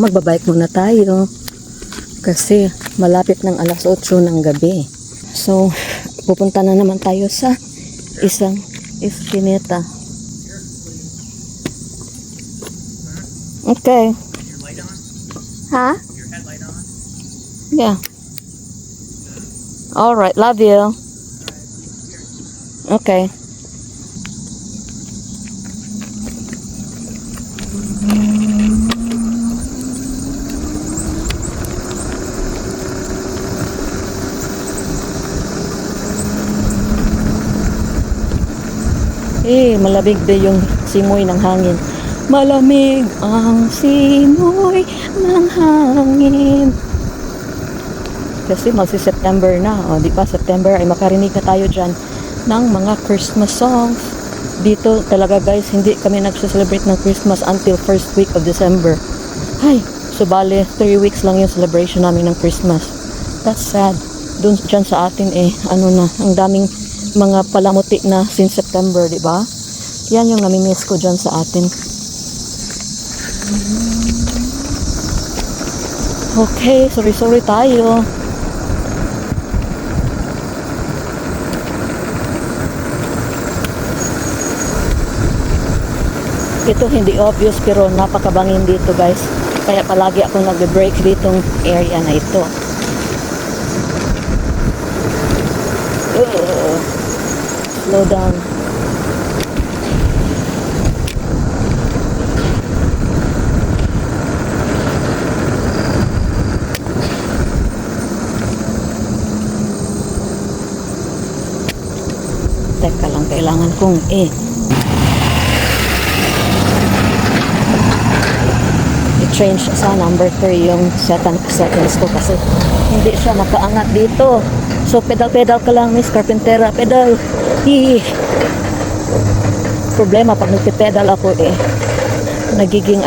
Magbabike muna tayo kasi malapit ng alas 8 ng gabi. So, pupunta na naman tayo sa isang iskineta. Okay. Huh? Yeah. All right, love you. Okay. Malamig din yung simoy ng hangin. Malamig ang simoy ng hangin. Kasi magsi-September na. O, di ba? September ay makarinig na tayo dyan ng mga Christmas songs. Dito talaga guys, hindi kami nagse-celebrate ng Christmas until first week of December. Ay, subali, 3 weeks lang yung celebration namin ng Christmas. That's sad. Doon dyan sa atin ano na, ang daming mga palamuti na since September, di ba? Yan yung namimiss ko dyan sa atin. Okay, sorry tayo. Ito hindi obvious pero napakabangin dito guys. Kaya palagi ako nagbe-break ditong area na ito. Slow down. Teka lang, kailangan kong i-change sa number 3 yung settings ko kasi hindi siya makaangat dito. So pedal ka lang, Miss Carpentera, pedal. Problema pag nagpe-pedal ako nagiging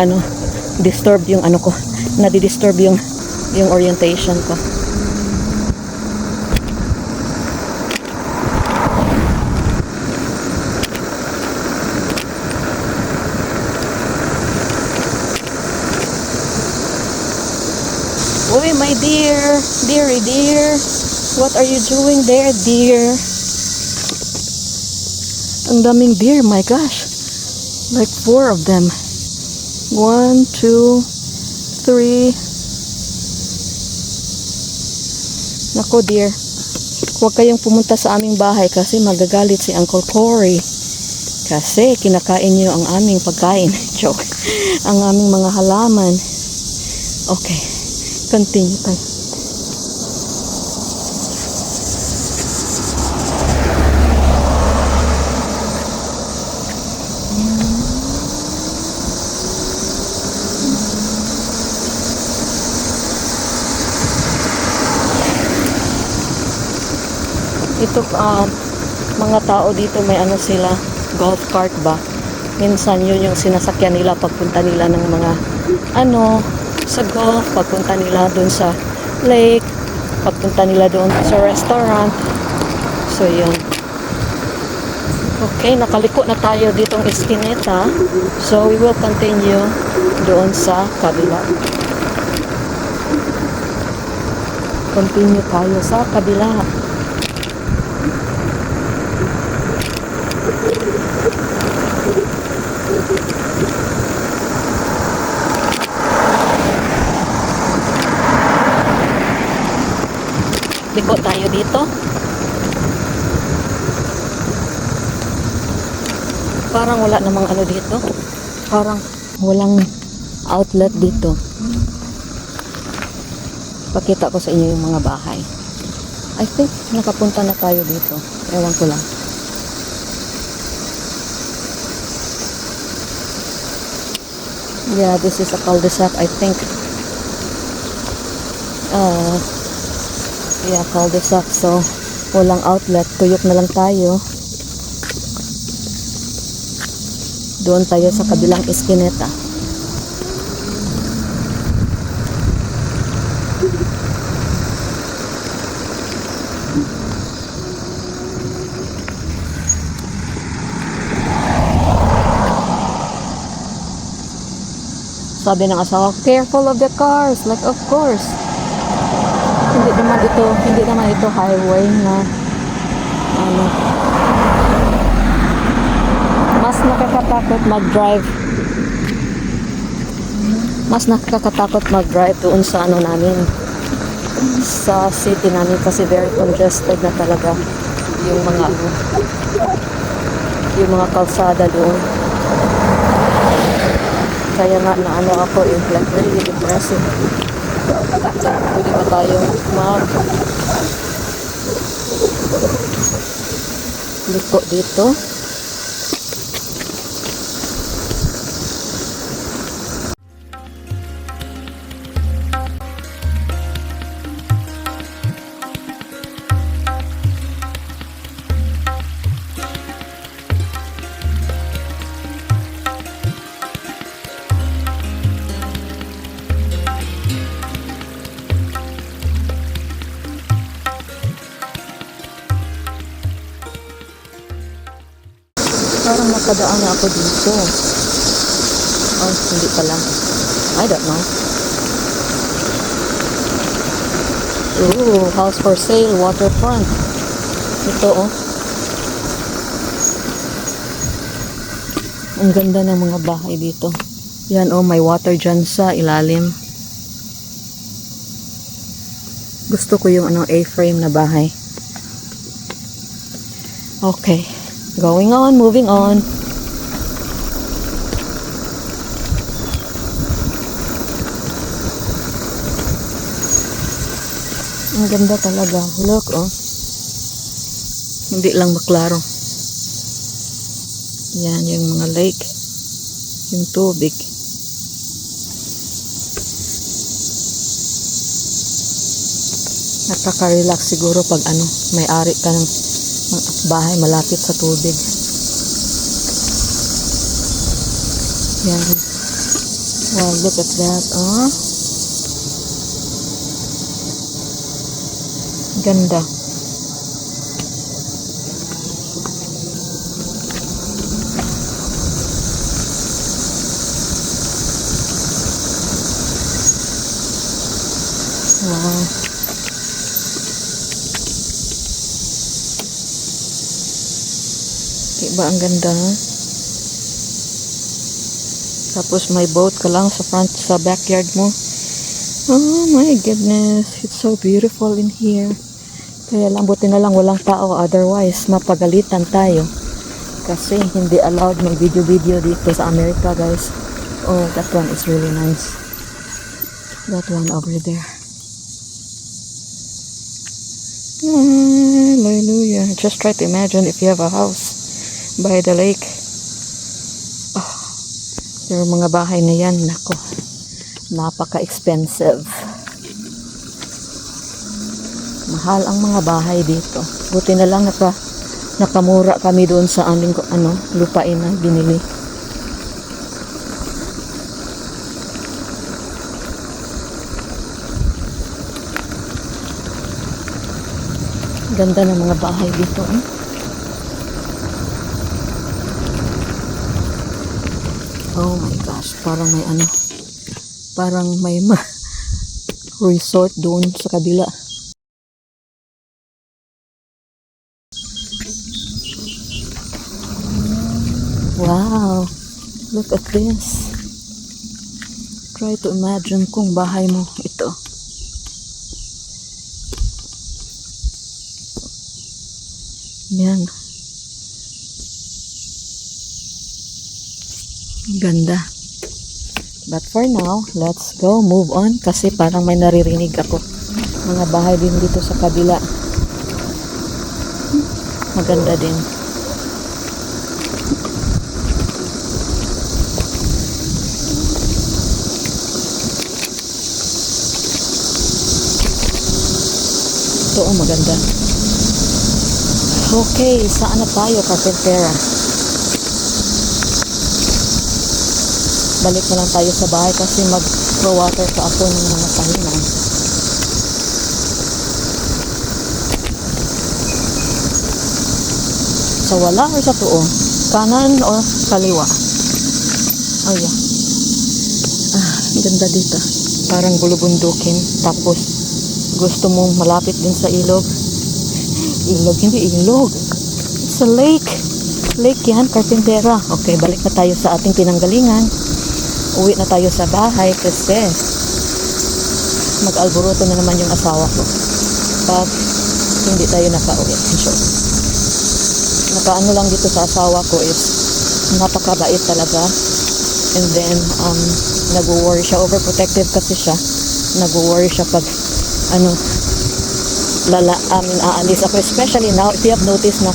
disturb yung ko, nadi-disturb yung orientation ko. Uy, my dear, dear, what are you doing there, dear? Ang daming deer, my gosh. Like 4 of them. 1, 2, 3. Nako, dear. Huwag kayong pumunta sa aming bahay kasi magagalit si Uncle Cory. Kasi kinakain niyo ang aming pagkain. Joke. Ang aming mga halaman. Okay. Continue tayo. Ito mga tao dito may sila, golf cart ba? Minsan yun yung sinasakyan nila pagpunta nila ng mga sa golf, pagpunta nila doon sa lake, pagpunta nila doon sa restaurant. So yun. Okay, nakaliko na tayo ditong iskineta. So we will continue doon sa kabila. Continue tayo sa kabila. Liko tayo dito. Parang wala namang dito. Parang walang outlet dito. Pakita ko sa inyo yung mga bahay. I think nakapunta na tayo dito. Ewan ko lang. Yeah, this is a cul-de-sac, I think. Yeah, cul-de-sac. So, walang outlet. Tuyok na lang tayo. Doon tayo sa kabilang iskineta. Sabi ng asawa, careful of the cars. Like, of course. Hindi naman ito highway na ano. Mas nakakatakot mag-drive. Mas nakakatakot mag-drive doon sa ano namin. Sa city namin kasi very congested na talaga yung mga ano, yung mga kalsada doon. Kaya nga na ano ako, like really depressing. Pwede ba tayong liko dito? Parang nakadaan na ako dito. Oh, hindi pala. I don't know. Ooh, house for sale, waterfront. Ito, oh. Ang ganda ng mga bahay dito. Yan, oh, may water dyan sa ilalim. Gusto ko yung ano, A-frame na bahay. Okay. Going on, moving on. Ang ganda talaga. Look, oh. Hindi lang maklaro. Yan, yung mga lake. Yung tubig. Nakaka-relax siguro pag ano, may-ari ka ng bahay malapit sa tubig. Yan. Wow, look at that. Oh. Ganda. Wow. Diba ang ganda, ha? Tapos may boat ka lang sa front, sa backyard mo. Oh my goodness, it's so beautiful in here. Kaya lang, buti na lang walang tao, otherwise mapagalitan tayo. Kasi hindi allowed may video-video dito sa Amerika, guys. Oh, that one is really nice. That one over there. Hallelujah. Just try to imagine if you have a house by the lake. Oh, yung mga bahay na yan, nako, napaka-expensive. Mahal ang mga bahay dito. Buti na lang nakamura kami doon sa aming lupain na binili. Ganda ng mga bahay dito, eh. Oh my gosh, parang may resort doon sa kabila. Wow, look at this. Try to imagine kung bahay mo ito. Yan. Ganda. But for now, let's go, move on. Kasi parang may naririnig ako. Mga bahay din dito sa kabila. Maganda din. Ito, oh, maganda. Okay, saan na tayo, Carpintera? Balik na lang tayo sa bahay kasi mag-water pa ako ng mga tahinan. Sa wala or sa tuo? Kanan o kaliwa? Oh yeah. Ang ganda dito. Parang bulubundukin. Tapos, gusto mong malapit din sa ilog. Ilog, hindi ilog. It's a lake. Lake yan, Carpintera. Okay, balik na tayo sa ating pinanggalingan. Uwi na tayo sa bahay kasi mag-alboroto na naman yung asawa ko. Pag hindi tayo nakauwi. So, nakaano lang dito sa asawa ko is napakabait talaga. And then, nag-worry siya. Overprotective kasi siya. Nag-worry siya pag, aalis ako. Especially now, if you have noticed na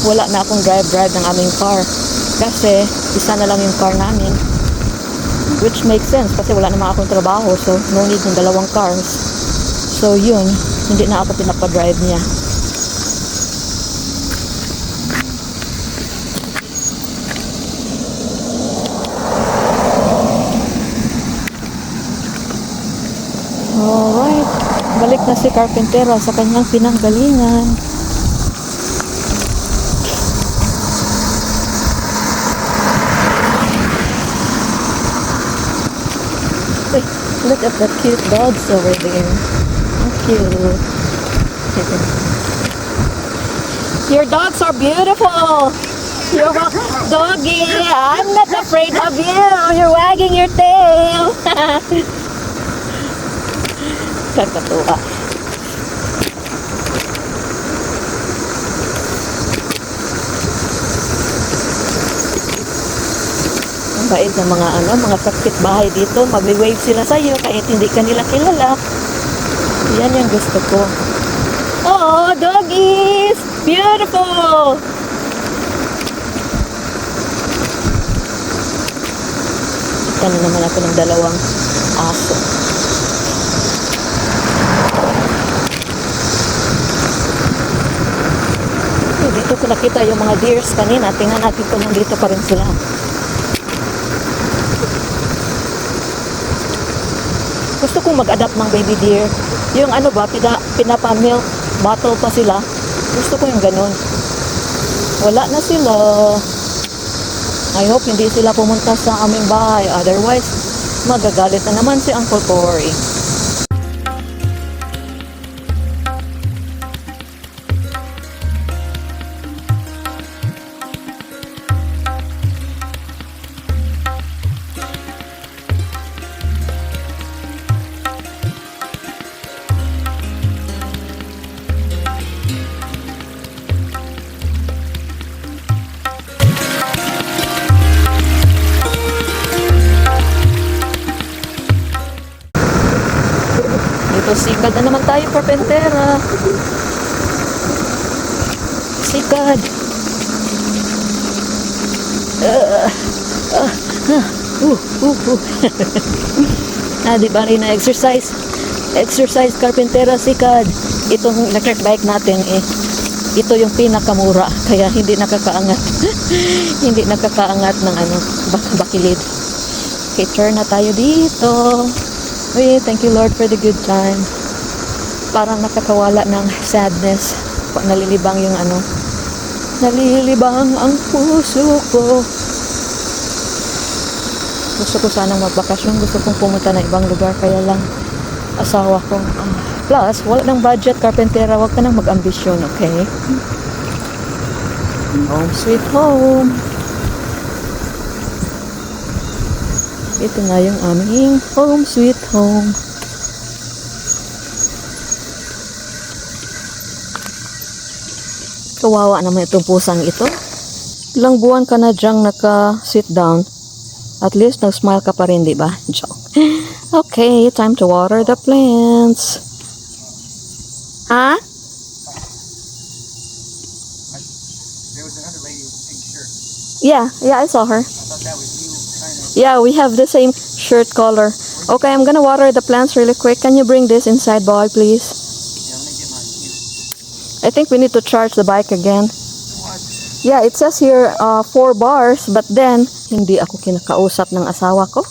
wala na akong drive ng aming car. Kasi, isa na lang yung car namin. Which makes sense kasi wala naman akong trabaho. So, no need ng dalawang cars. So, yun. Hindi na ako pinapadrive niya. Alright, balik na si Carpintera sa kanyang pinanggalingan. Wait, look at the cute dogs over there. How cute. Your dogs are beautiful. You're doggy. I'm not afraid of you. You're wagging your tail. Kakatuwa. Ang bait ng mga kapitbahay dito. Mag-wave sila sa iyo kahit hindi ka nila kilala. Yan yung gusto ko. Oh, doggies! Beautiful! Ito na naman ako ng dalawang aso. Dito ko nakita yung mga deers kanina. Tingnan natin kung nandito pa rin sila. Gusto kong mag-adapt ng baby deer. Yung pinapa-milk bottle pa sila. Gusto ko yung ganun. Wala na sila. I hope hindi sila pumunta sa aming bahay. Otherwise, magagalit na naman si Uncle Cory. Sikad na naman tayo, Carpintera. Sikad. Di ba rin na exercise? Exercise, Carpintera, sikad. Itong electric bike natin, ito yung pinakamura. Kaya hindi nakakaangat. Hindi nakakaangat ng bakilid. Okay, turn na tayo dito. Uy, thank you Lord for the good time. Parang nakakawala ng sadness. Nalilibang yung nalilibang ang puso ko. Gusto ko sanang magbakasyon. Gusto kong pumunta na ibang lugar. Kaya lang, asawa ko. Plus, wala ng budget, Carpintera. Huwag ka nang mag-ambisyon, okay? Home sweet home. Ito na yung aming home sweet home. Kawawa naman itong pusang ito. Ilang buwan ka na dyang naka-sit down. At least nag-smile ka pa rin, di ba? Joke. Okay, time to water the plants. Huh? There was another lady with a pink shirt. Yeah, I saw her. I thought that was you, kind of. Yeah, we have the same shirt color. Okay, I'm gonna water the plants really quick. Can you bring this inside, boy, please? Yeah, let me get my cue. I think we need to charge the bike again. What? Yeah, it says here 4 bars, but then hindi ako kinakausap ng asawa ko.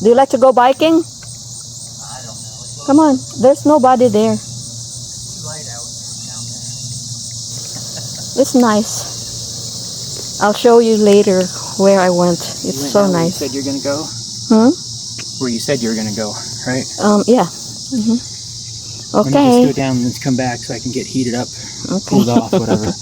Do you like to go biking? I don't know. Come on, there's nobody there. It's too light out down there. It's nice. I'll show you later where I went. It's so nice. You said you're gonna go. Huh? Where you said you were gonna go, right? Yeah. Let me just go Okay. down and come back so I can get heated up, Okay. cooled off, whatever.